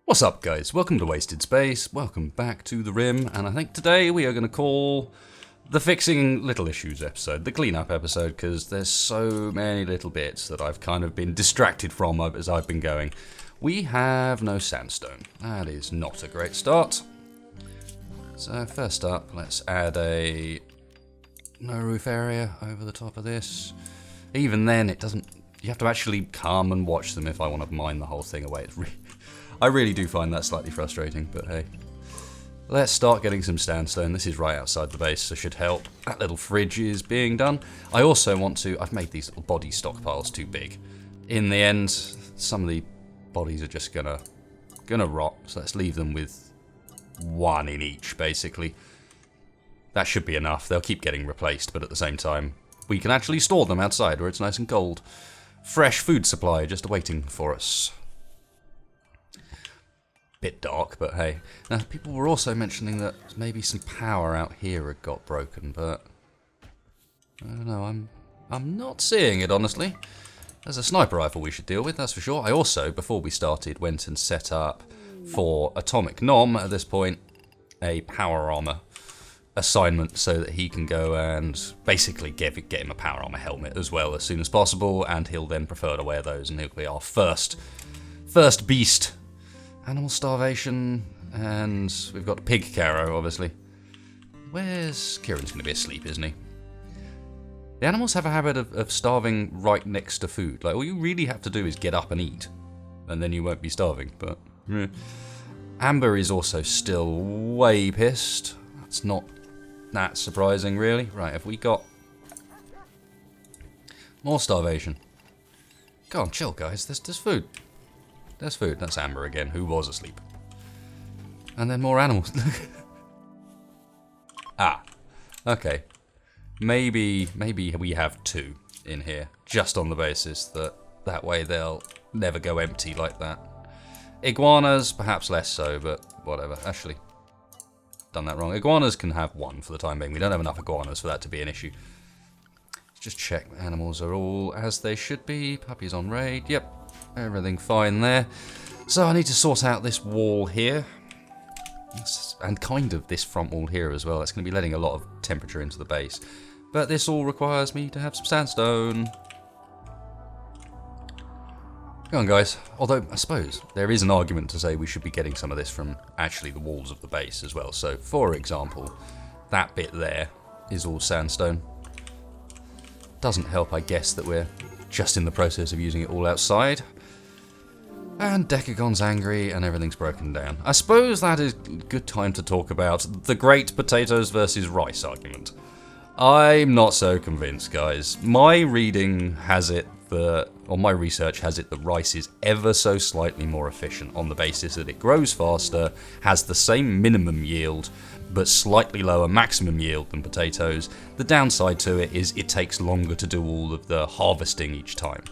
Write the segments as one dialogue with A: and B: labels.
A: What's up, guys? Welcome to Wasted Space, welcome back to the Rim, and I think today we are going to call the Fixing Little Issues episode, the cleanup episode, because there's so many little bits that I've kind of been distracted from as I've been going. We have no sandstone. That is not a great start. So first up, let's add a no roof area over the top of this. Even then, it doesn't... You have to actually come and watch them if I want to mine the whole thing away. I really do find that slightly frustrating, but hey. Let's start getting some sandstone. This is right outside the base, so should help. That little fridge is being done. I also want to... I've made these little body stockpiles too big. In the end, some of the bodies are just gonna rot, so let's leave them with one in each, basically. That should be enough. They'll keep getting replaced, but at the same time, we can actually store them outside where it's nice and cold. Fresh food supply just waiting for us. Bit dark, but hey. Now, people were also mentioning that maybe some power out here had got broken, but I don't know, I'm not seeing it, honestly. There's a sniper rifle we should deal with, that's for sure. I also, before we started, went and set up for Atomic Nom, at this point, a power armor assignment so that he can go and basically get him a power armor helmet as well as soon as possible, and he'll then prefer to wear those, and he'll be our first beast. Animal starvation, and we've got pig Caro, obviously. Kieran's going to be asleep, isn't he? The animals have a habit of starving right next to food. Like, all you really have to do is get up and eat, and then you won't be starving, but... Amber is also still way pissed. That's not that surprising, really. Right, have we got... more starvation? Go on, chill, guys. There's food. There's food. That's Amber again, who was asleep. And then more animals. Ah. Okay. Maybe we have two in here, just on the basis that way they'll never go empty like that. Iguanas, perhaps less so, but whatever. Actually, done that wrong. Iguanas can have one for the time being. We don't have enough iguanas for that to be an issue. Let's just check the animals are all as they should be. Puppy's on raid. Yep. Everything fine there. So I need to sort out this wall here. And kind of this front wall here as well. That's going to be letting a lot of temperature into the base. But this all requires me to have some sandstone. Go on, guys. Although, I suppose, there is an argument to say we should be getting some of this from actually the walls of the base as well. So, for example, that bit there is all sandstone. Doesn't help, I guess, that we're just in the process of using it all outside. And Decagon's angry and everything's broken down. I suppose that is a good time to talk about the great potatoes versus rice argument. I'm not so convinced, guys. My reading has it that, or my research has it that rice is ever so slightly more efficient on the basis that it grows faster, has the same minimum yield, but slightly lower maximum yield than potatoes. The downside to it is it takes longer to do all of the harvesting each time.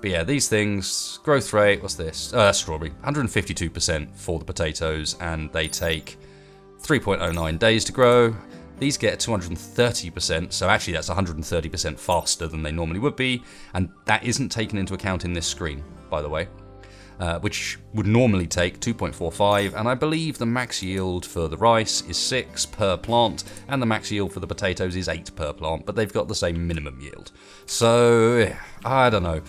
A: But yeah, these things, growth rate, what's this? Strawberry, 152% for the potatoes, and they take 3.09 days to grow. These get 230%, so actually that's 130% faster than they normally would be, and that isn't taken into account in this screen, by the way, which would normally take 2.45, and I believe the max yield for the rice is 6 per plant, and the max yield for the potatoes is 8 per plant, but they've got the same minimum yield. So, I don't know.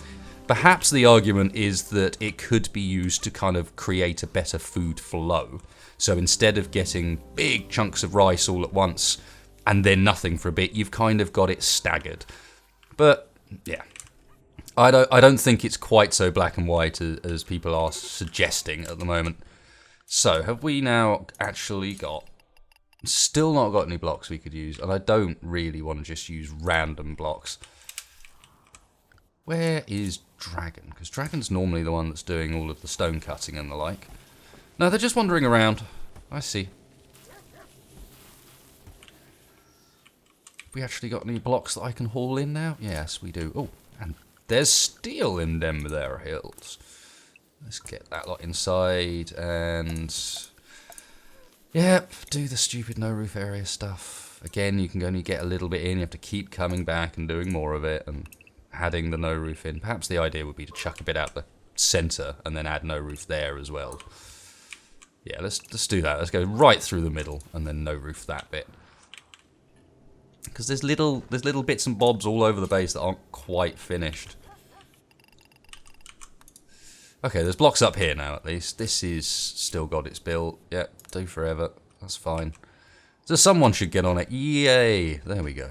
A: Perhaps the argument is that it could be used to kind of create a better food flow. So instead of getting big chunks of rice all at once and then nothing for a bit, you've kind of got it staggered. But yeah, I don't think it's quite so black and white as people are suggesting at the moment. So have we now actually got... Still not got any blocks we could use, and I don't really want to just use random blocks. Where is Dragon? Because Dragon's normally the one that's doing all of the stone cutting and the like. No, they're just wandering around. I see. Have we actually got any blocks that I can haul in now? Yes, we do. Oh, and there's steel in them there hills. Let's get that lot inside and... Yep, do the stupid no roof area stuff. Again, you can only get a little bit in. You have to keep coming back and doing more of it and adding the no roof in. Perhaps the idea would be to chuck a bit out center and then add no roof there as well. Yeah, let's do that. Let's go right through the middle and then no roof that bit. Because there's little bits and bobs all over the base that aren't quite finished. Okay, there's blocks up here now at least. This is still got its built. Yep, do forever. That's fine. So someone should get on it. Yay! There we go.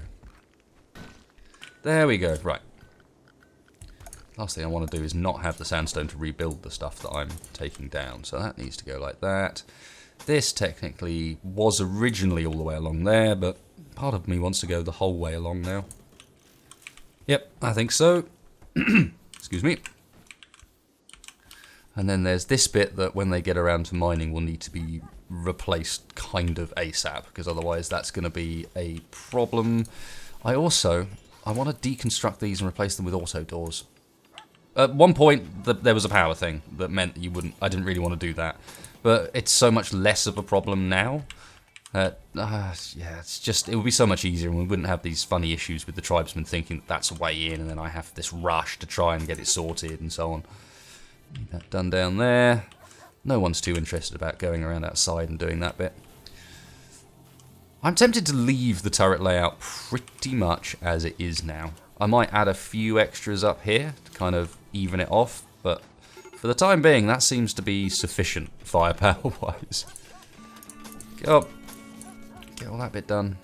A: There we go. Right. Last thing I want to do is not have the sandstone to rebuild the stuff that I'm taking down. So that needs to go like that. This technically was originally all the way along there, but part of me wants to go the whole way along now. Yep, I think so. Excuse me. And then there's this bit that when they get around to mining will need to be replaced kind of ASAP, because otherwise that's going to be a problem. I want to deconstruct these and replace them with auto doors. At one point there was a power thing that meant that you wouldn't. I didn't really want to do that, but it's so much less of a problem now. Yeah, it's just, it would be so much easier and we wouldn't have these funny issues with the tribesmen thinking that that's a way in and then I have this rush to try and get it sorted and so on. Need that done down there. No one's too interested about going around outside and doing that bit. I'm tempted to leave the turret layout pretty much as it is now. I might add a few extras up here to kind of even it off, but for the time being that seems to be sufficient firepower-wise. Get up. Get all that bit done.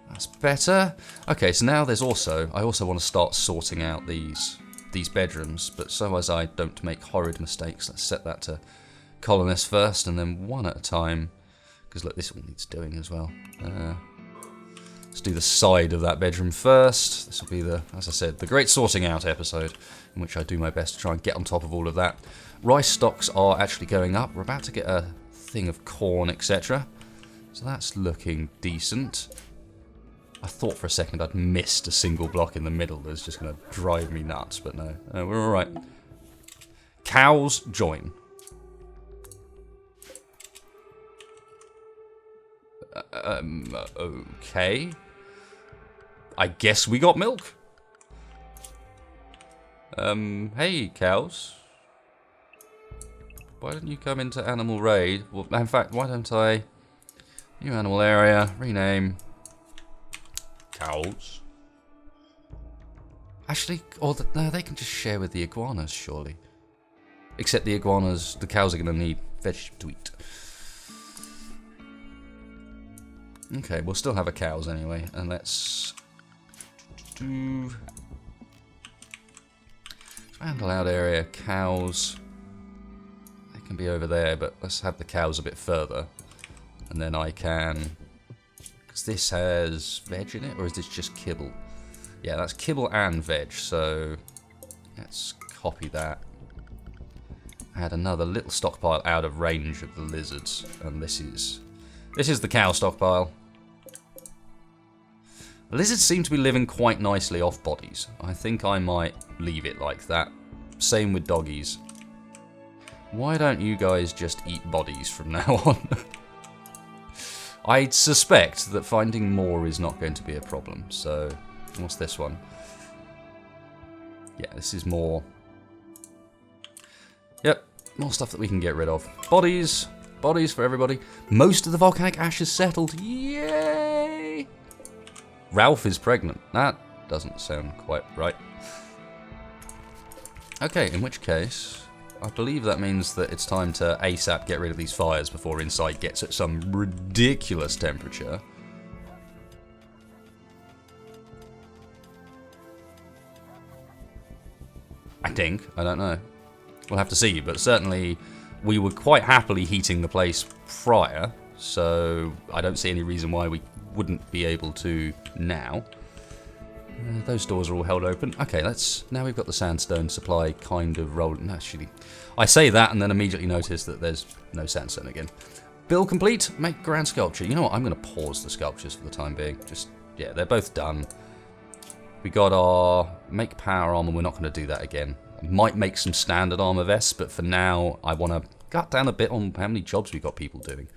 A: That's better. Okay, so now there's also, I also want to start sorting out these bedrooms, but so as I don't make horrid mistakes, let's set that to colonists first, and then one at a time, because look, this all needs doing as well. Let's do the side of that bedroom first. This will be the, as I said, the great sorting out episode, in which I do my best to try and get on top of all of that. Rice stocks are actually going up. We're about to get a thing of corn, etc. So that's looking decent. I thought for a second I'd missed a single block in the middle that's just going to drive me nuts, but no, we're alright. Cows join. Okay. I guess we got milk. Hey, cows. Why don't you come into animal raid? Well, in fact, why don't I... New animal area, rename... Cows. Actually, no, they can just share with the iguanas, surely. Except the iguanas, the cows are going to need vegetables to eat. Okay, we'll still have a cows anyway, and let's do handle out area, cows. They can be over there, but let's have the cows a bit further, and then I can. Because this has veg in it, or is this just kibble? Yeah, that's kibble and veg, so let's copy that. Add another little stockpile out of range of the lizards, and this is the cow stockpile. The lizards seem to be living quite nicely off bodies. I think I might leave it like that. Same with doggies. Why don't you guys just eat bodies from now on? I suspect that finding more is not going to be a problem. So, what's this one? Yeah, this is more... Yep, more stuff that we can get rid of. Bodies. Bodies for everybody. Most of the volcanic ash is settled. Yay! Ralph is pregnant. That doesn't sound quite right. Okay, in which case... I believe that means that it's time to ASAP get rid of these fires before inside gets at some ridiculous temperature. I think. I don't know. We'll have to see, but certainly we were quite happily heating the place prior, so I don't see any reason why we wouldn't be able to now. Those doors are all held open. Okay, now we've got the sandstone supply kind of rolling. Actually, I say that and then immediately notice that there's no sandstone again. Build complete, make grand sculpture. You know what, I'm going to pause the sculptures for the time being. Just, yeah, they're both done. We got our make power armor, we're not going to do that again. Might make some standard armor vests, but for now I want to cut down a bit on how many jobs we've got people doing.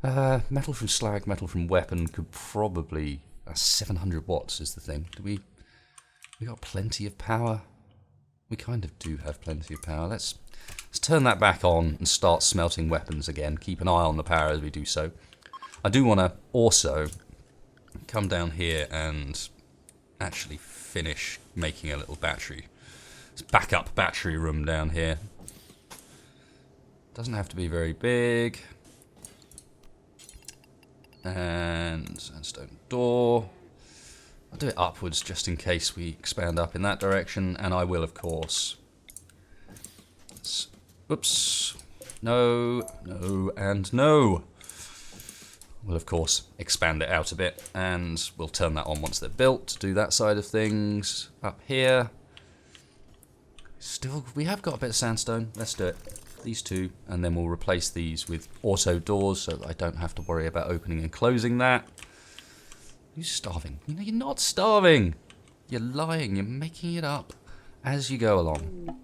A: Metal from slag, metal from weapon could probably... 700 watts is the thing. Do we We got plenty of power. We kind of do have plenty of power. Let's turn that back on and start smelting weapons again. Keep an eye on the power as we do so. I do want to also come down here and actually finish making a little battery. It's backup battery room down here. Doesn't have to be very big. And sandstone door. I'll do it upwards just in case we expand up in that direction, and I will, of course. Oops. No, no, and no. We'll, of course, expand it out a bit, and we'll turn that on once they're built. Do that side of things. Up here. Still, we have got a bit of sandstone. Let's do it. These two, and then we'll replace these with auto doors so that I don't have to worry about opening and closing that. You're starving. You know, you're not starving. You're lying. You're making it up as you go along.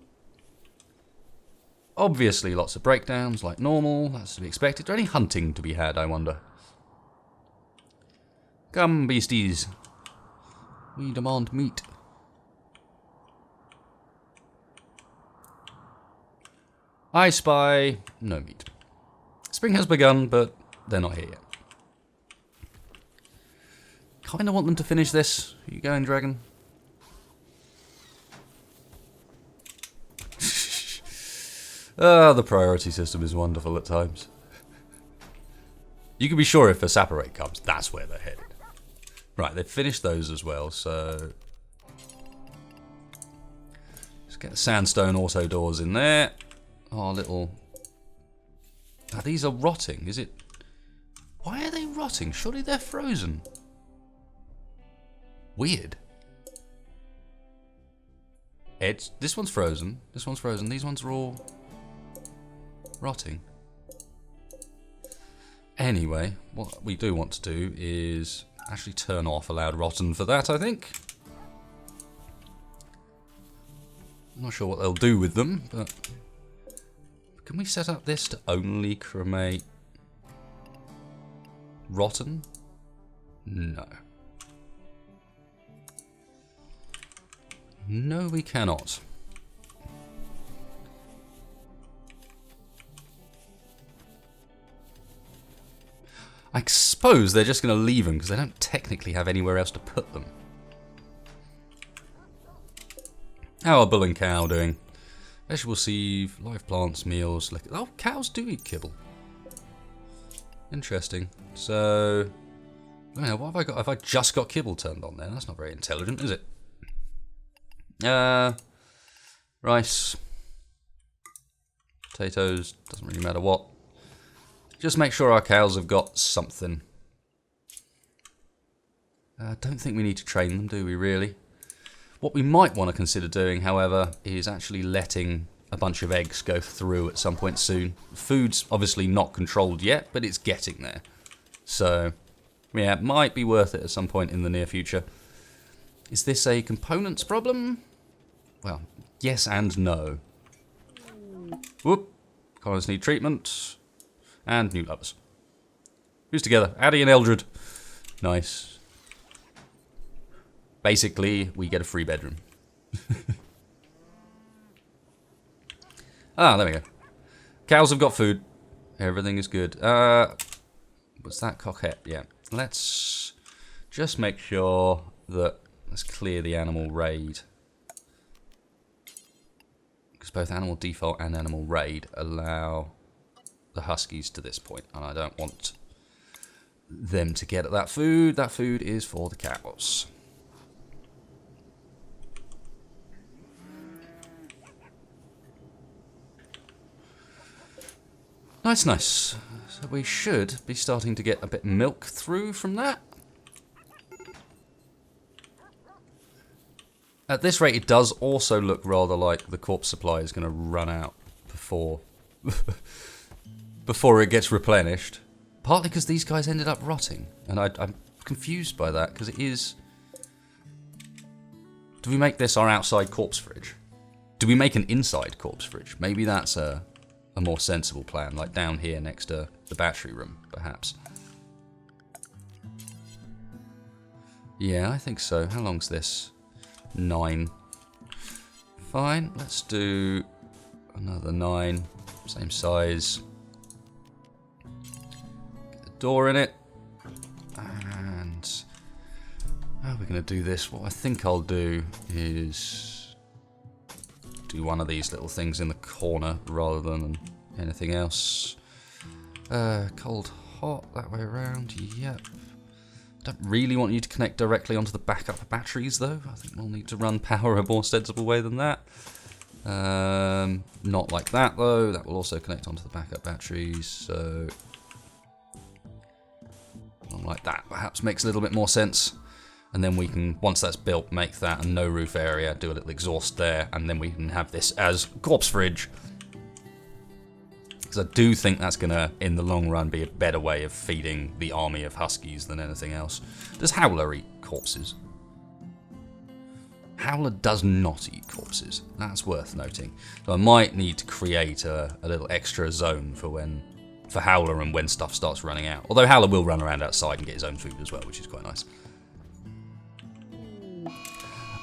A: Obviously, lots of breakdowns like normal. That's to be expected. Is there any hunting to be had, I wonder? Come, beasties. We demand meat. I spy no meat. Spring has begun, but they're not here yet. Kind of want them to finish this. Are you going, dragon? The priority system is wonderful at times. You can be sure if a separate comes, that's where they're headed. Right, they've finished those as well, so... Let's get the sandstone auto doors in there. Our little... these are rotting, is it? Why are they rotting? Surely they're frozen. Weird. This one's frozen. This one's frozen. These ones are all rotting. Anyway, what we do want to do is actually turn off allowed rotten for that, I think. I'm not sure what they'll do with them, but... Can we set up this to only cremate rotten? No. No, we cannot. I suppose they're just going to leave them because they don't technically have anywhere else to put them. How are bull and cow doing? Vegetable sieve, live plants, meals. Oh, cows do eat kibble. Interesting. So, what have I got? Have I just got kibble turned on there? That's not very intelligent, is it? Rice, potatoes, doesn't really matter what. Just make sure our cows have got something. Don't think we need to train them, do we really? What we might want to consider doing, however, is actually letting a bunch of eggs go through at some point soon. Food's obviously not controlled yet, but it's getting there. So, yeah, it might be worth it at some point in the near future. Is this a components problem? Well, yes and no. Whoop. Colonists need treatment. And new lovers. Who's together? Addy and Eldred. Nice. Basically, we get a free bedroom. There we go. Cows have got food. Everything is good. What's that? Coquette. Yeah. Let's just make sure that... Let's clear the animal raid. Because both animal default and animal raid allow the huskies to this point. And I don't want them to get at that food. That food is for the cows. Nice, nice. So we should be starting to get a bit of milk through from that. At this rate, it does also look rather like the corpse supply is going to run out before before it gets replenished. Partly because these guys ended up rotting, and I'm confused by that because it is. Do we make this our outside corpse fridge? Do we make an inside corpse fridge? Maybe that's a more sensible plan, like down here next to the battery room, perhaps. Yeah, I think so. How long's this? 9. Fine, let's do another 9. Same size. Get the door in it. And how are we going to do this? What I think I'll do is do one of these little things in the corner rather than anything else. Cold, hot, that way around. Yep. Don't really want you to connect directly onto the backup batteries though. I think we'll need to run power a more sensible way than that. Not like that though. That will also connect onto the backup batteries. So not like that. Perhaps makes a little bit more sense. And then we can, once that's built, make that a no roof area. Do a little exhaust there, and then we can have this as corpse fridge. Because I do think that's going to, in the long run, be a better way of feeding the army of huskies than anything else. Does Howler eat corpses? Howler does not eat corpses. That's worth noting. So I might need to create a little extra zone for Howler and when stuff starts running out. Although Howler will run around outside and get his own food as well, which is quite nice.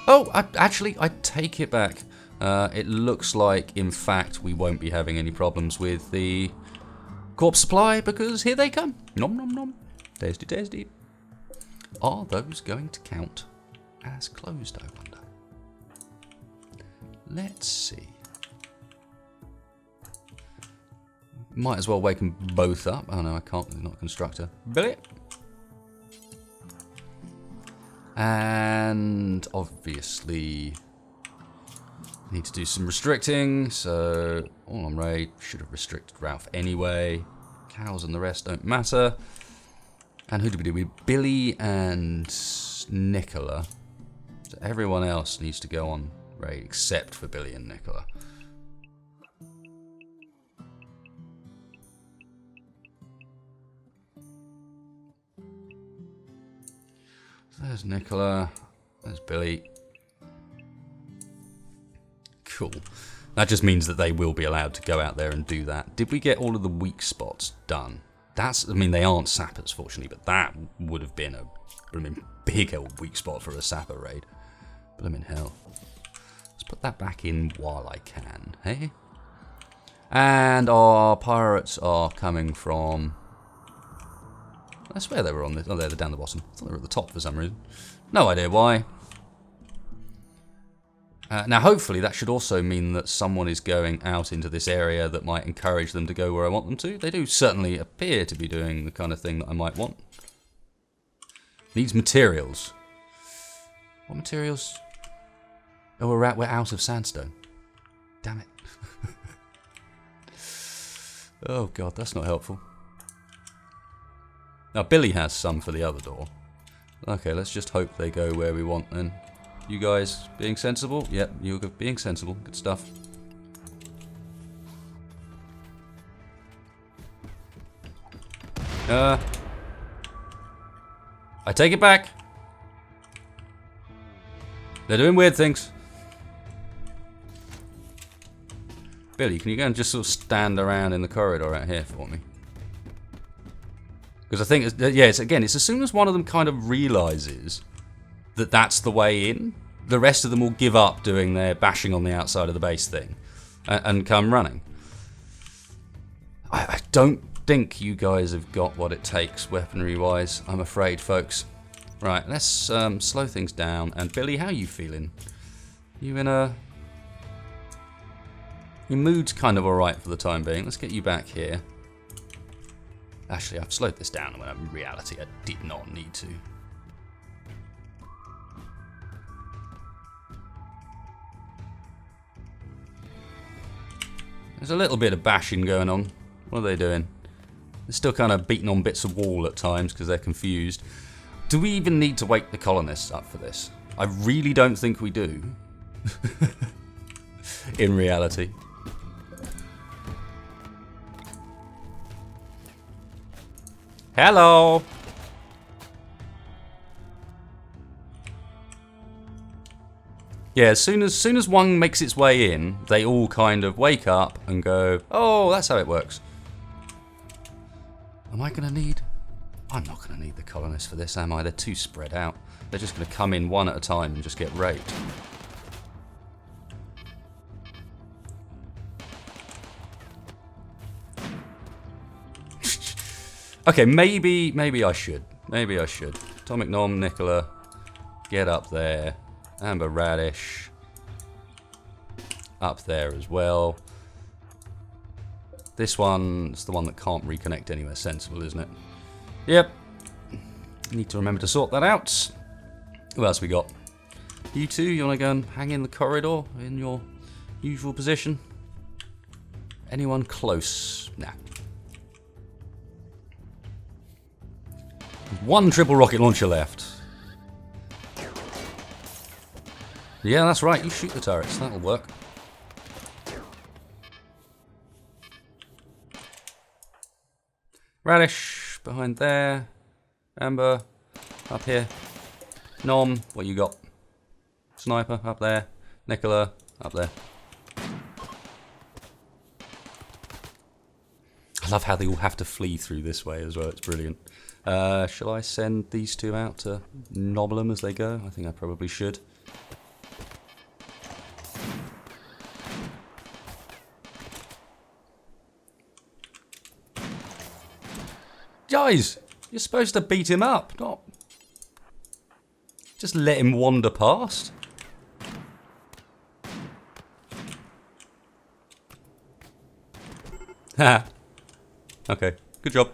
A: Oh, I take it back. It looks like, in fact, we won't be having any problems with the corpse supply because here they come. Nom nom nom. Tasty, tasty. Are those going to count as closed, I wonder? Let's see. Might as well wake them both up. Oh no, I can't. They're not a constructor. Billy. And obviously need to do some restricting, so all on raid should have restricted Ralph anyway. Cows and the rest don't matter. And who did we do? We Billy and Nicola. So everyone else needs to go on raid except for Billy and Nicola. There's Nicola, there's Billy. Cool. That just means that they will be allowed to go out there and do that. Did we get all of the weak spots done? That's, I mean, they aren't sappers, fortunately, but that would have been a big old weak spot for a sapper raid. Blimmin' hell. Let's put that back in while I can, hey? And our pirates are coming from... I swear they were on this. Oh, they're down the bottom. I thought they were at the top for some reason. No idea why. Now, hopefully, that should also mean that someone is going out into this area that might encourage them to go where I want them to. They do certainly appear to be doing the kind of thing that I might want. Needs materials. What materials? Oh, we're out of sandstone. Damn it. Oh, God, that's not helpful. Now, Billy has some for the other door. Okay, let's just hope they go where we want then. You guys being sensible? Yep, you're being sensible. Good stuff. I take it back. They're doing weird things. Billy, can you go and just sort of stand around in the corridor out here for me? Because I think, yeah, it's as soon as one of them kind of realises that that's the way in, the rest of them will give up doing their bashing on the outside of the base thing and come running. I don't think you guys have got what it takes weaponry-wise, I'm afraid, folks. Right, let's slow things down. And Billy, how are you feeling? You in a... Your mood's kind of alright for the time being. Let's get you back here. Actually, I've slowed this down when in reality I did not need to. There's a little bit of bashing going on. What are they doing? They're still kind of beating on bits of wall at times because they're confused. Do we even need to wake the colonists up for this? I really don't think we do. In reality. Hello! Yeah, as soon as one makes its way in, they all kind of wake up and go, oh, that's how it works. Am I going to need... I'm not going to need the colonists for this, am I? They're too spread out. They're just going to come in one at a time and just get raped. Okay, maybe I should. Maybe I should. Atomic Nom, Nicola, get up there. Amber Radish, up there as well. This one's the one that can't reconnect anywhere sensible, isn't it? Yep. Need to remember to sort that out. Who else we got? You two, you want to go and hang in the corridor in your usual position? Anyone close? Nah. One triple rocket launcher left. Yeah, that's right. You shoot the turrets. That'll work. Radish behind there. Amber up here. Nom, what you got? Sniper up there. Nicola up there. I love how they all have to flee through this way as well. It's brilliant. Shall I send these two out to nobble them as they go? I think I probably should. Guys, you're supposed to beat him up, not just let him wander past. Ha. Okay, good job.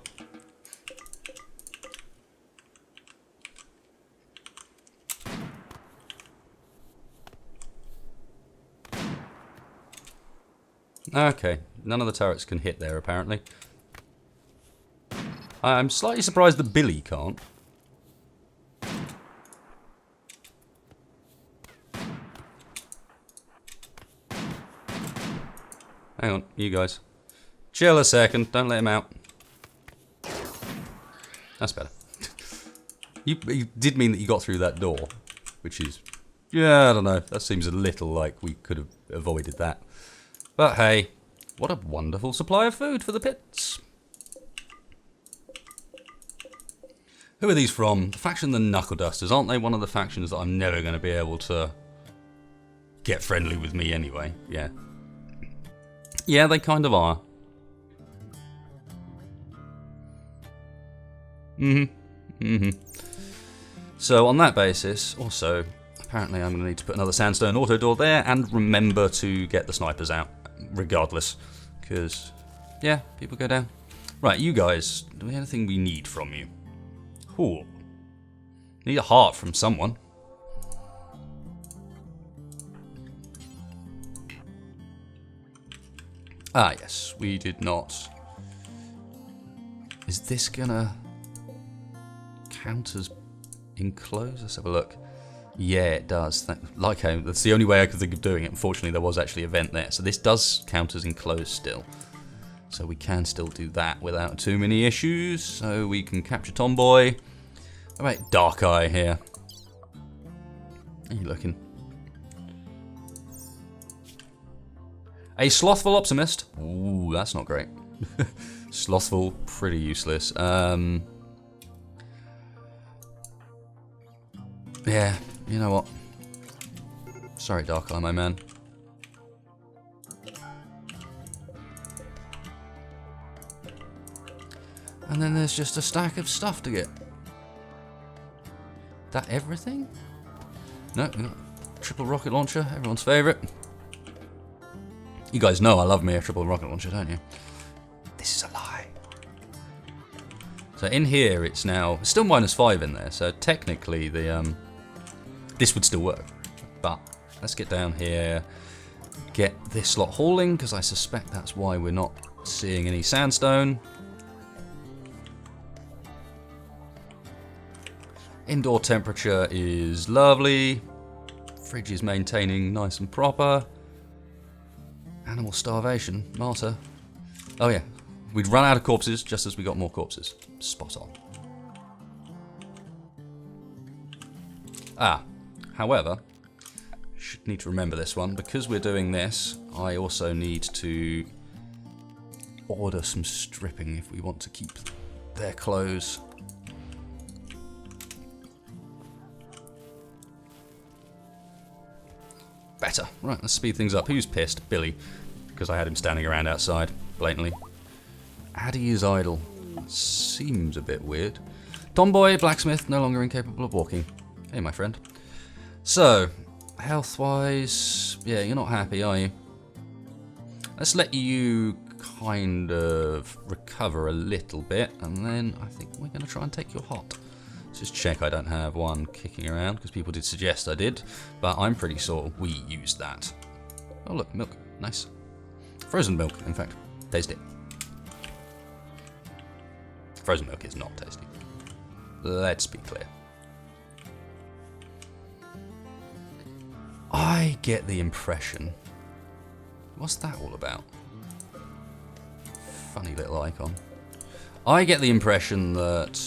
A: Okay, none of the turrets can hit there apparently. I'm slightly surprised that Billy can't. Hang on, you guys. Chill a second, don't let him out. That's better. You did mean that you got through that door, which is... yeah, I don't know. That seems a little like we could have avoided that. But hey, what a wonderful supply of food for the pits. Who are these from? The faction the Knuckle Dusters. Aren't they one of the factions that I'm never going to be able to get friendly with me anyway? Yeah. Yeah, they kind of are. So on that basis, also, apparently I'm going to need to put another sandstone auto door there and remember to get the snipers out, regardless. Because, yeah, people go down. Right, you guys, do we have anything we need from you? Ooh. Need a heart from someone. Ah, yes, we did not. Is this gonna count as enclosed? Let's have a look. Yeah, it does. That's the only way I could think of doing it. Unfortunately, there was actually a vent there. So this does count as enclosed still. So we can still do that without too many issues. So we can capture Tomboy. How about Dark Eye here? How are you looking? A Slothful Optimist. Ooh, that's not great. Slothful, pretty useless. Yeah, you know what? Sorry, Dark Eye, my man. And then there's just a stack of stuff to get. That everything? No, we got triple rocket launcher, everyone's favourite. You guys know I love me a triple rocket launcher, don't you? This is a lie. So in here it's still -5 in there, so technically the this would still work. But let's get down here, get this lot hauling, because I suspect that's why we're not seeing any sandstone. Indoor temperature is lovely. Fridge is maintaining nice and proper. Animal starvation, martyr. Oh yeah, we'd run out of corpses just as we got more corpses. Spot on. Ah, however, should need to remember this one. Because we're doing this, I also need to order some stripping if we want to keep their clothes. Better. Right, let's speed things up. Who's pissed? Billy. Because I had him standing around outside, blatantly. Addy is idle. Seems a bit weird. Tomboy, blacksmith, no longer incapable of walking. Hey, my friend. So, health-wise, yeah, you're not happy, are you? Let's let you kind of recover a little bit, and then I think we're going to try and take your hot. Let's just check I don't have one kicking around, because people did suggest I did, but I'm pretty sure we used that. Oh look, milk. Nice. Frozen milk, in fact. Taste it. Frozen milk is not tasty. Let's be clear. I get the impression... What's that all about? Funny little icon. I get the impression that...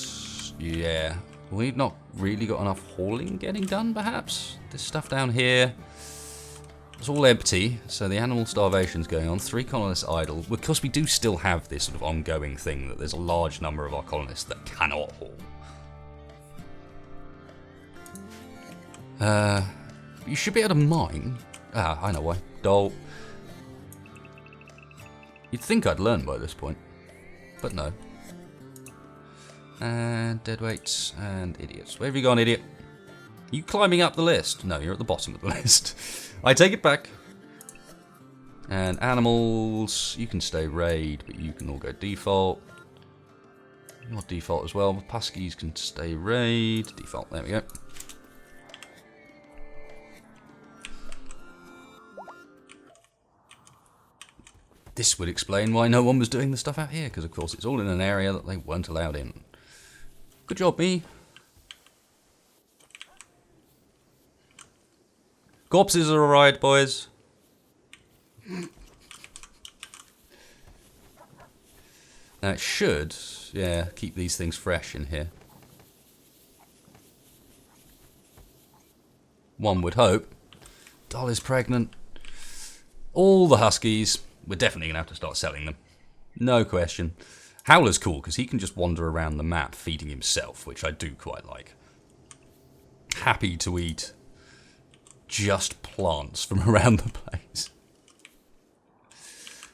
A: Yeah, we've not really got enough hauling getting done, perhaps? This stuff down here... It's all empty, so the animal starvation's going on. 3 colonists idle. Because we do still have this sort of ongoing thing that there's a large number of our colonists that cannot haul. You should be able to mine. Ah, I know why. Dole. You'd think I'd learn by this point, but no. And deadweights and idiots. Where have you gone, idiot? Are you climbing up the list? No, you're at the bottom of the list. I take it back. And animals, you can stay raid, but you can all go default. You're default as well. Puskies can stay raid. Default, there we go. This would explain why no one was doing the stuff out here, because of course it's all in an area that they weren't allowed in. Good job, me. Corpses are alright, boys. Now it should, yeah, keep these things fresh in here. One would hope. Doll is pregnant. All the huskies. We're definitely going to have to start selling them. No question. Howler's cool because he can just wander around the map feeding himself, which I do quite like. Happy to eat just plants from around the place.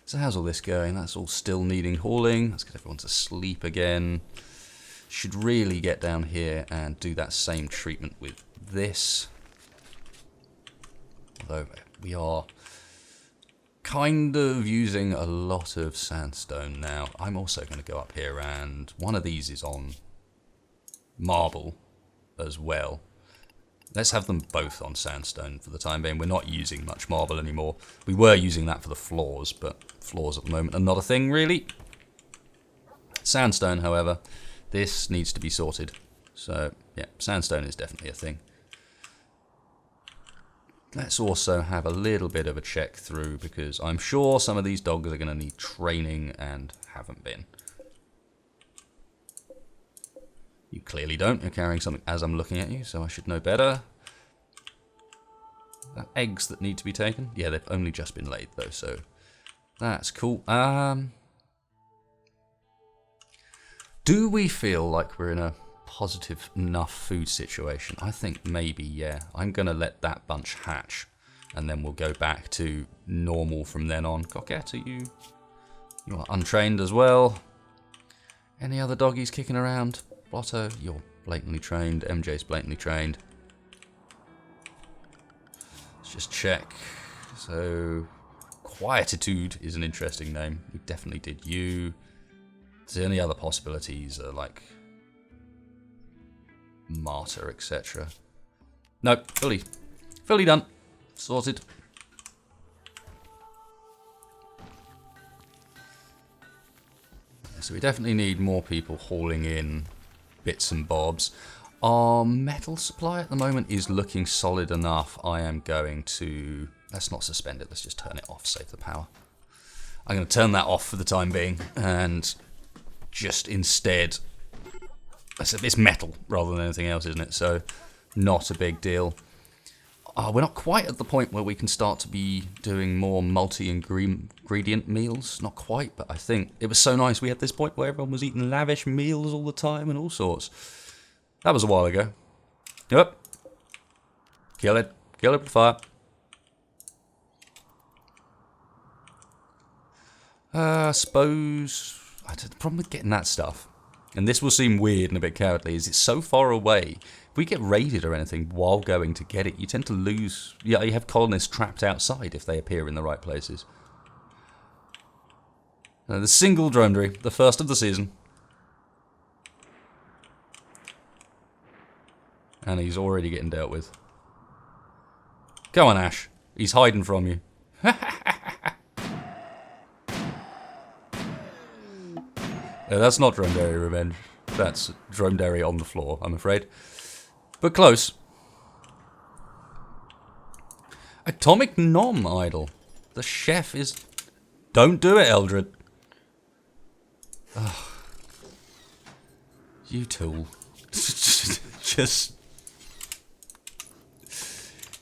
A: So how's all this going? That's all still needing hauling. Let's get everyone to sleep again. Should really get down here and do that same treatment with this. Although we are kind of using a lot of sandstone now. I'm also going to go up here, and one of these is on marble as well. Let's have them both on sandstone for the time being. We're not using much marble anymore. We were using that for the floors, but floors at the moment are not a thing, really. Sandstone, however, this needs to be sorted. So, yeah, sandstone is definitely a thing. Let's also have a little bit of a check through, because I'm sure some of these dogs are going to need training and haven't been. You clearly don't. You're carrying something as I'm looking at you, so I should know better. Eggs that need to be taken? Yeah, they've only just been laid, though, so that's cool. Do we feel like we're in a positive enough food situation? I think maybe, yeah. I'm going to let that bunch hatch, and then we'll go back to normal from then on. Coquette, you are untrained as well. Any other doggies kicking around? Blotto, you're blatantly trained. MJ's blatantly trained. Let's just check. So, Quietude is an interesting name. We definitely did you. The only other possibilities are like Martyr, etc. Nope, fully done. Sorted. So we definitely need more people hauling in bits and bobs. Our metal supply at the moment is looking solid enough. I am going to... Let's not suspend it. Let's just turn it off. Save the power. I'm going to turn that off for the time being. And just instead... It's metal rather than anything else, isn't it? So not a big deal. We're not quite at the point where we can start to be doing more multi-ingredient meals. Not quite, but I think it was so nice. We had this point where everyone was eating lavish meals all the time and all sorts. That was a while ago. Yep. Kill it. Kill it with fire. I suppose... The problem with getting that stuff, and this will seem weird and a bit cowardly, is it's so far away. If we get raided or anything while going to get it, you tend to lose... Yeah, you have colonists trapped outside if they appear in the right places. The single dromedary, the first of the season. And he's already getting dealt with. Go on, Ash. He's hiding from you. That's not dromedary revenge. That's dromedary on the floor, I'm afraid. But close. Atomic Nom idol. The chef is... Don't do it, Eldred. Oh. You tool. Just...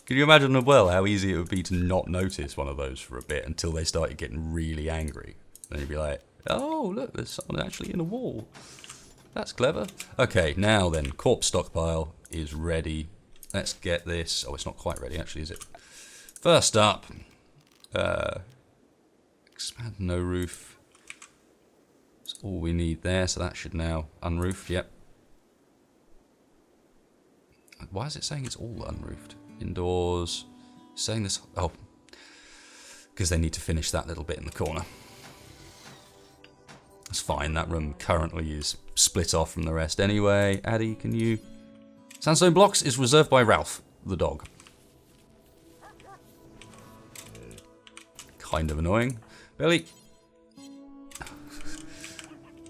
A: Can you imagine well how easy it would be to not notice one of those for a bit until they started getting really angry? Then you'd be like, oh, look, there's someone actually in a wall. That's clever. Okay, now then, corpse stockpile is ready. Let's get this. Oh, it's not quite ready, actually, is it? First up, expand no roof. That's all we need there, so that should now unroofed, yep. Why is it saying it's all unroofed? Indoors, saying this, oh, because they need to finish that little bit in the corner. That's fine, that room currently is split off from the rest anyway. Addy, can you... Sandstone blocks is reserved by Ralph, the dog. Kind of annoying. Billy.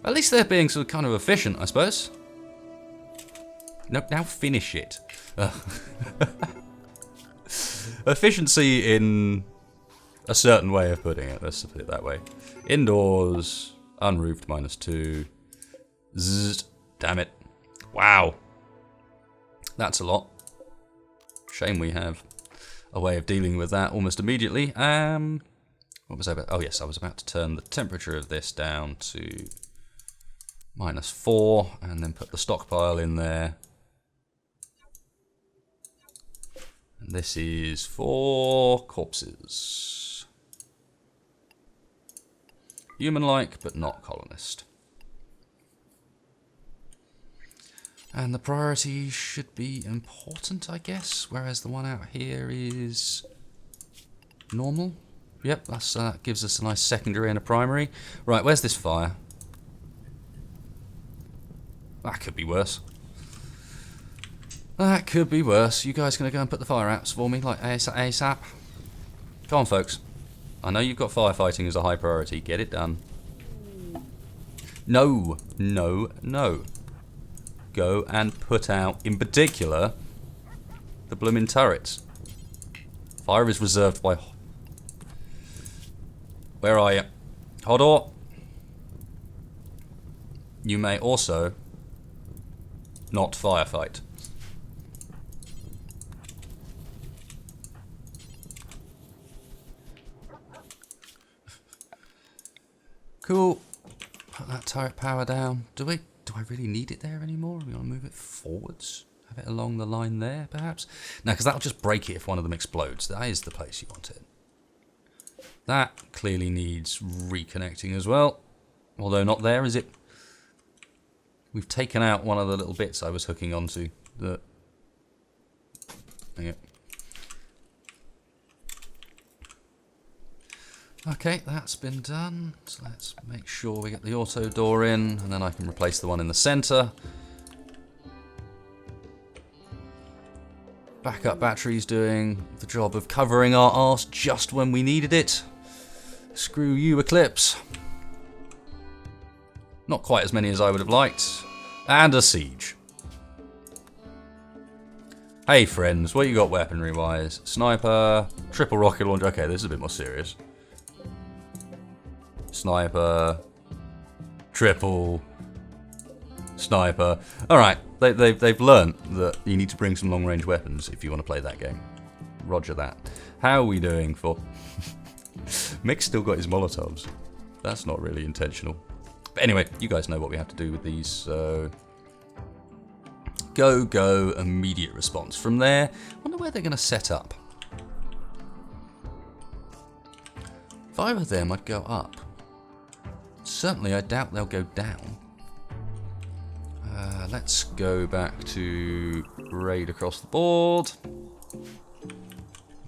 A: At least they're being sort of kind of efficient, I suppose. No, now finish it. Efficiency in a certain way of putting it, let's put it that way. Indoors, unroofed -2. Zzz, damn it. Wow. That's a lot. Shame we have a way of dealing with that almost immediately. What was I about? Oh yes, I was about to turn the temperature of this down to -4 and then put the stockpile in there. And this is for corpses. Human-like, but not colonist. And the priority should be important, I guess, whereas the one out here is normal. Yep, that gives us a nice secondary and a primary. Right, where's this fire? That could be worse. That could be worse. You guys gonna go and put the fire outs for me, like ASAP? Come on, folks. I know you've got firefighting as a high priority. Get it done. No, no, no. Go and put out, in particular, the blooming turrets. Fire is reserved by... Where are you? Hodor. You may also not firefight. Cool. Put that turret power down. Do I really need it there anymore? Are we going to move it forwards? Have it along the line there, perhaps? No, because that'll just break it if one of them explodes. That is the place you want it. That clearly needs reconnecting as well. Although not there, is it? We've taken out one of the little bits I was hooking onto. There you go. Okay, that's been done. So let's make sure we get the auto door in, and then I can replace the one in the center. Backup batteries doing the job of covering our arse just when we needed it. Screw you, Eclipse. Not quite as many as I would have liked. And a siege. Hey friends, what you got weaponry wise? Sniper, triple rocket launcher. Okay, this is a bit more serious. Sniper, triple, sniper. Alright, they've learnt that you need to bring some long range weapons if you want to play that game. Roger that. How are we doing for... Mick's still got his Molotovs. That's not really intentional. But anyway, you guys know what we have to do with these, so... Go, immediate response. From there, I wonder where they're going to set up. If I were them, I'd go up. Certainly, I doubt they'll go down. Let's go back to raid across the board.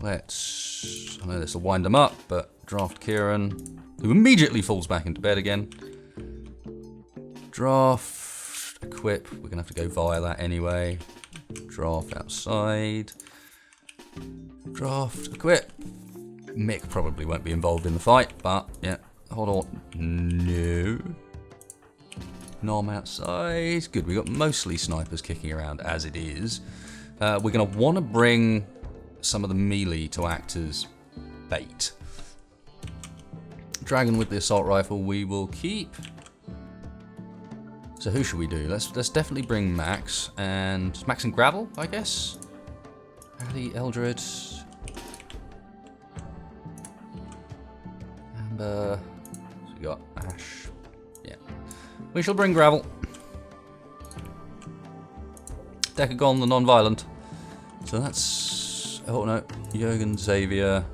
A: I know this will wind them up, but draft Kieran, who immediately falls back into bed again. Draft, equip, we're going to have to go via that anyway. Draft outside. Draft, equip. Mick probably won't be involved in the fight, but yeah, hold on. No. Nom outside. Good, we got mostly snipers kicking around as it is. We're going to want to bring some of the melee to act as bait. Dragon with the assault rifle we will keep. So who should we do? Let's definitely bring Max and Gravel, I guess. Addy, Eldred, Amber. So we got Ash. Yeah, we shall bring Gravel. Decagon the non-violent. So that's, oh no, Jürgen, Xavier.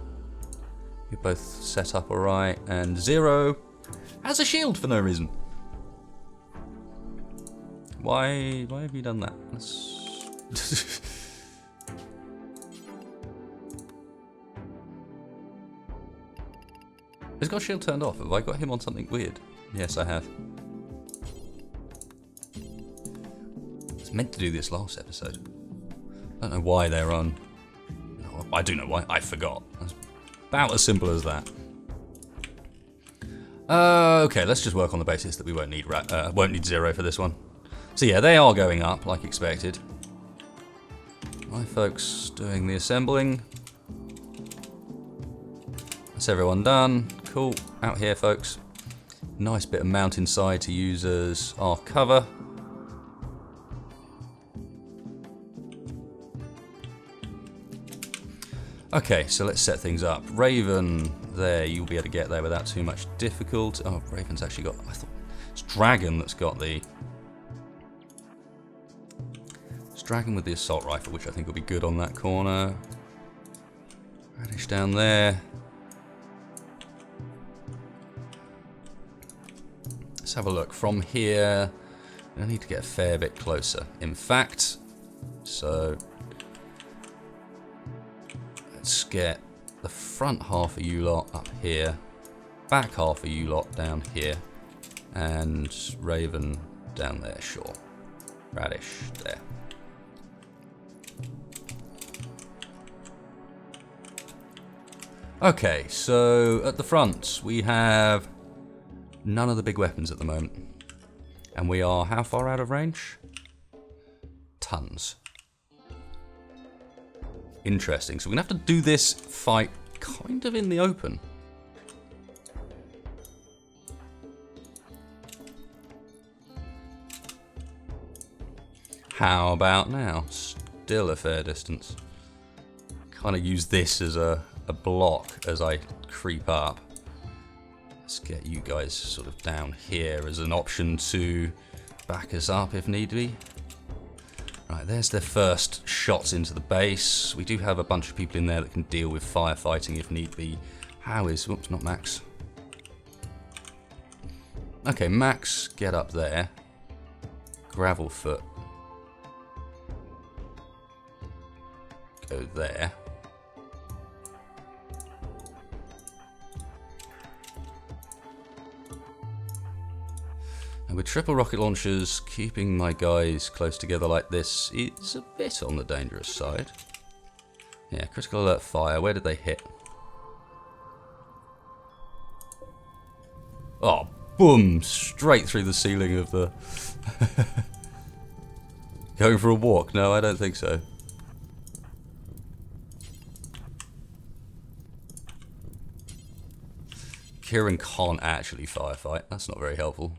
A: You're both set up alright, and Zero has a shield for no reason. Why have you done that? Has got shield turned off? Have I got him on something weird? Yes, I have. I was meant to do this last episode. I don't know why they're on. No, I do know why. I forgot. That's about as simple as that. Okay, let's just work on the basis that we won't need Zero for this one. So yeah, they are going up like expected. My folks doing the assembling. That's everyone done. Cool. Out here, folks. Nice bit of mountainside to use as our cover. Okay, so let's set things up. Raven, there, you'll be able to get there without too much difficulty. Oh, Raven's actually got, I thought, it's Dragon that's got the... It's Dragon with the assault rifle, which I think will be good on that corner. Radish down there. Let's have a look. From here, I need to get a fair bit closer. In fact, so... Let's get the front half of you lot up here, back half of you lot down here, and Raven down there, sure. Radish there. Okay, so at the front we have none of the big weapons at the moment. And we are how far out of range? Tons. Interesting. So we're going to have to do this fight kind of in the open. How about now? Still a fair distance. Kind of use this as a block as I creep up. Let's get you guys sort of down here as an option to back us up if need be. Right, there's their first shots into the base. We do have a bunch of people in there that can deal with firefighting if need be. How is... Whoops, not Max. Okay, Max, get up there. Gravelfoot. Go there. And with triple rocket launchers, keeping my guys close together like this is a bit on the dangerous side. Yeah, critical alert fire. Where did they hit? Oh, boom! Straight through the ceiling of the... Going for a walk? No, I don't think so. Kieran can't actually firefight. That's not very helpful.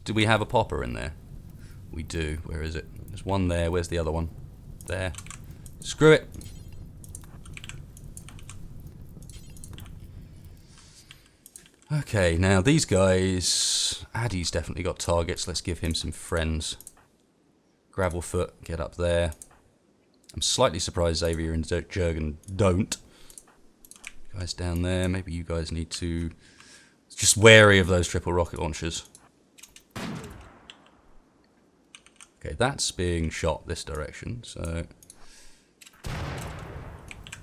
A: Do we have a popper in there? We do. Where is it? There's one there. Where's the other one? There. Screw it. Okay, now these guys... Addy's definitely got targets. Let's give him some friends. Gravelfoot, get up there. I'm slightly surprised Xavier and Jürgen don't. Guys down there, maybe you guys need to Just wary of those triple rocket launchers. Okay, that's being shot this direction, so...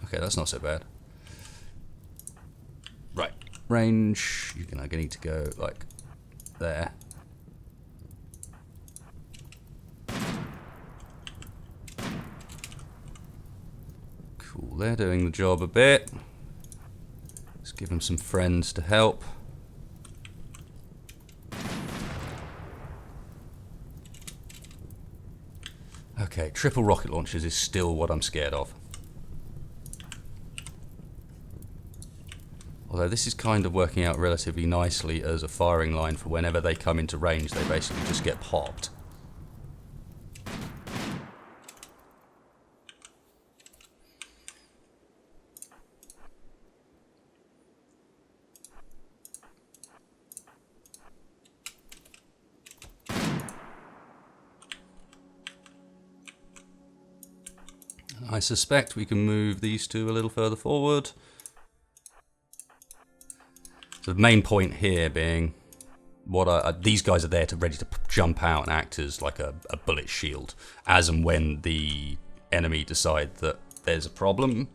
A: Okay, that's not so bad. Right, range, you're gonna need to go like there. Cool, they're doing the job a bit. Let's give them some friends to help. Okay, triple rocket launchers is still what I'm scared of. Although this is kind of working out relatively nicely as a firing line for whenever they come into range, they basically just get popped. I suspect we can move these two a little further forward. So the main point here being, these guys are there to ready to jump out and act as like a bullet shield, as and when the enemy decide that there's a problem.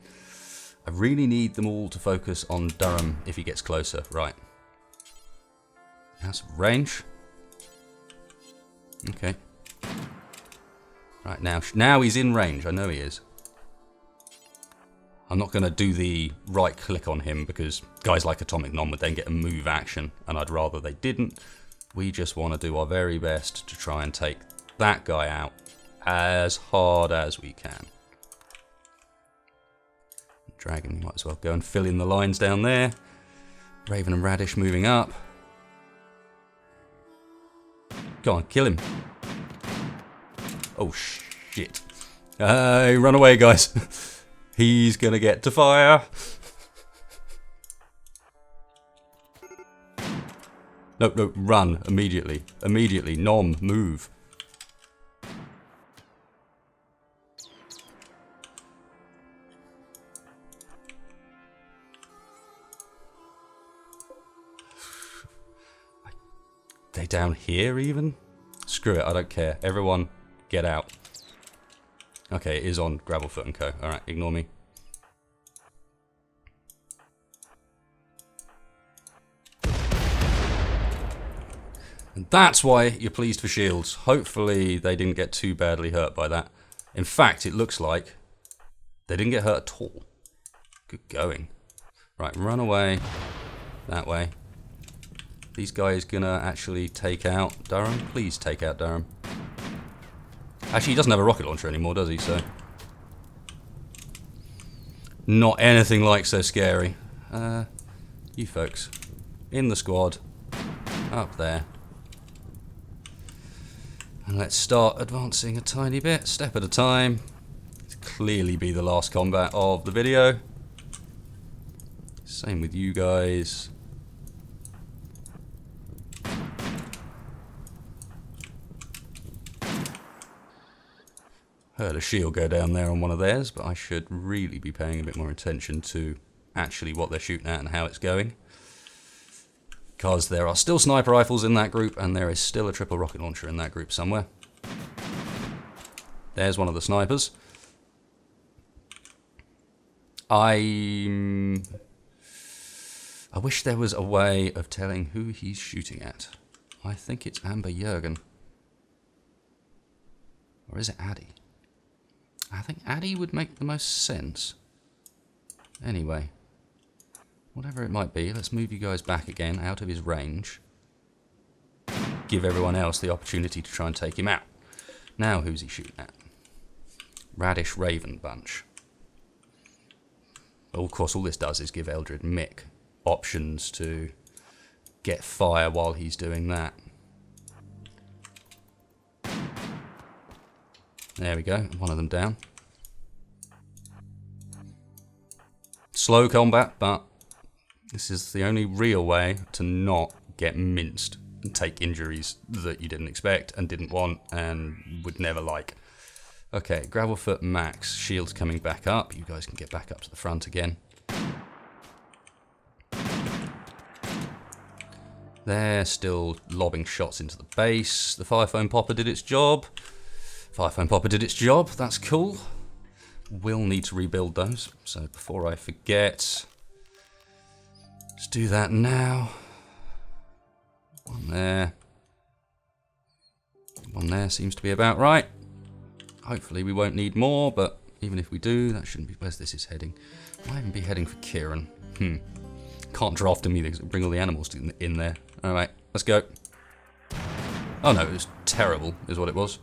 A: I really need them all to focus on Durham if he gets closer. Right. That's range. Okay. Right, now he's in range. I know he is. I'm not going to do the right click on him because guys like Atomic Non would then get a move action, and I'd rather they didn't. We just want to do our very best to try and take that guy out as hard as we can. Dragon, you might as well go and fill in the lines down there. Raven and Radish moving up. Go on, kill him. Oh shit. Run away, guys. He's gonna get to fire. No, run immediately. Immediately. Nom, move. They down here even? Screw it, I don't care. Everyone, get out. Okay, it is on Gravelfoot and Co. Alright, ignore me. And that's why you're pleased for shields. Hopefully they didn't get too badly hurt by that. In fact, it looks like they didn't get hurt at all. Good going. Right, run away. That way. These guys gonna actually take out Durham? Please take out Durham. Actually, he doesn't have a rocket launcher anymore, does he? So, not anything like so scary. You folks, in the squad, up there. And let's start advancing a tiny bit, step at a time. It's clearly be the last combat of the video. Same with you guys. Heard a shield go down there on one of theirs, but I should really be paying a bit more attention to actually what they're shooting at and how it's going. Because there are still sniper rifles in that group, and there is still a triple rocket launcher in that group somewhere. There's one of the snipers. I wish there was a way of telling who he's shooting at. I think it's Amber Jurgen. Or is it Addy? I think Addy would make the most sense. Anyway, whatever it might be, let's move you guys back again out of his range. Give everyone else the opportunity to try and take him out. Now who's he shooting at? Radish Raven bunch. Well, of course, all this does is give Eldred Mick options to get fire while he's doing that. There we go, one of them down. Slow combat, but this is the only real way to not get minced and take injuries that you didn't expect and didn't want and would never like. Okay, Gravelfoot Max, shields coming back up. You guys can get back up to the front again. They're still lobbing shots into the base. The fire foam popper did its job. Fire foam popper did its job. That's cool. We'll need to rebuild those. So before I forget, let's do that now. One there. One there seems to be about right. Hopefully we won't need more, but even if we do, that shouldn't be. Where's this is heading? Might even be heading for Kieran. Can't draft him either because it'll bring all the animals in there. Alright, let's go. Oh no, it was terrible, is what it was.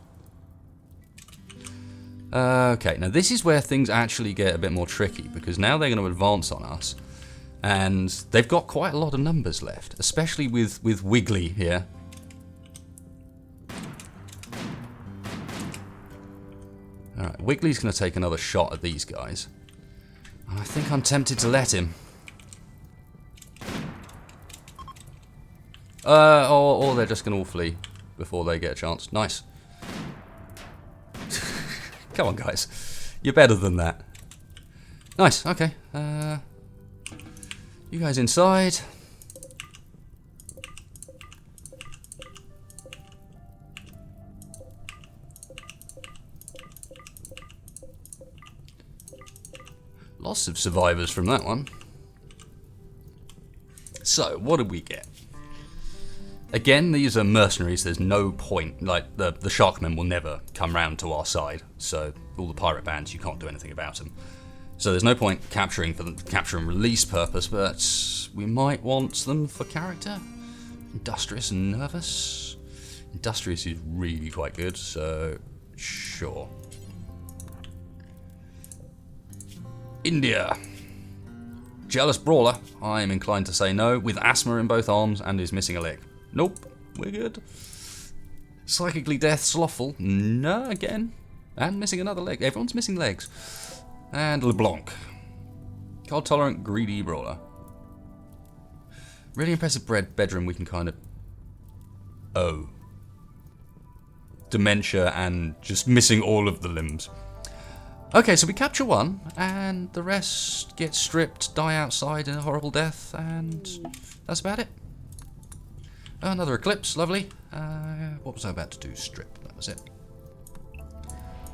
A: Okay, now this is where things actually get a bit more tricky, because now they're going to advance on us, and they've got quite a lot of numbers left, especially with Wiggly here. Alright, Wiggly's going to take another shot at these guys, and I think I'm tempted to let him. Or they're just going to all flee before they get a chance. Nice. Come on, guys. You're better than that. Nice, okay. You guys inside. Lots of survivors from that one. So, what did we get? Again, these are mercenaries. There's no point. Like, the Sharkmen will never come round to our side. So, all the pirate bands, you can't do anything about them. So there's no point capturing for the capture and release purpose, but we might want them for character. Industrious and nervous. Industrious is really quite good, so sure. India. Jealous brawler. I am inclined to say no, with asthma in both arms and is missing a leg. Nope, we're good. Psychically death, slothful. No, again. And missing another leg. Everyone's missing legs. And LeBlanc. Cold tolerant, greedy brawler. Really impressive bedroom we can kind of... Oh. Dementia and just missing all of the limbs. Okay, so we capture one, and the rest get stripped, die outside in a horrible death, and that's about it. Oh, another eclipse, lovely. What was I about to do? Strip, that was it.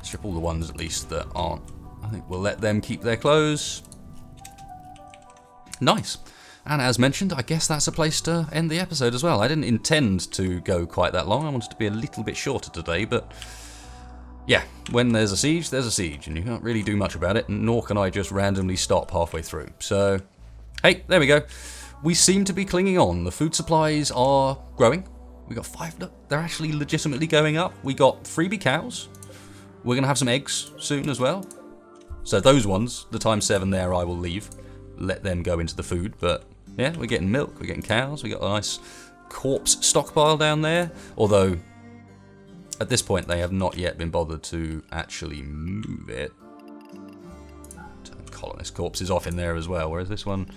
A: Strip all the ones, at least, that aren't. I think we'll let them keep their clothes. Nice. And as mentioned, I guess that's a place to end the episode as well. I didn't intend to go quite that long. I wanted to be a little bit shorter today, but... yeah, when there's a siege, and you can't really do much about it, nor can I just randomly stop halfway through. So, hey, there we go. We seem to be clinging on. The food supplies are growing. We got 5, look, they're actually legitimately going up. We got freebie cows. We're going to have some eggs soon as well. So those ones, the times 7 there, I will leave. Let them go into the food, but yeah, we're getting milk, we're getting cows, we got a nice corpse stockpile down there. Although, at this point, they have not yet been bothered to actually move it. Colonist corpses off in there as well, whereas this one,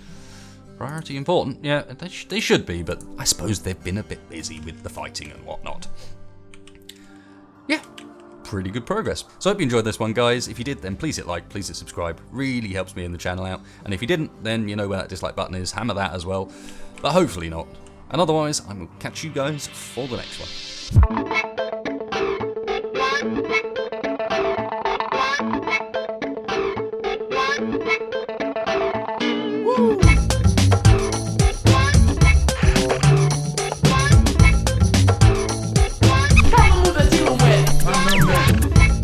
A: priority important. Yeah, they should be, but I suppose they've been a bit busy with the fighting and whatnot. Yeah, pretty good progress. So I hope you enjoyed this one, guys. If you did, then please hit like, please hit subscribe. Really helps me in the channel out. And if you didn't, then you know where that dislike button is. Hammer that as well. But hopefully not. And otherwise, I will catch you guys for the next one.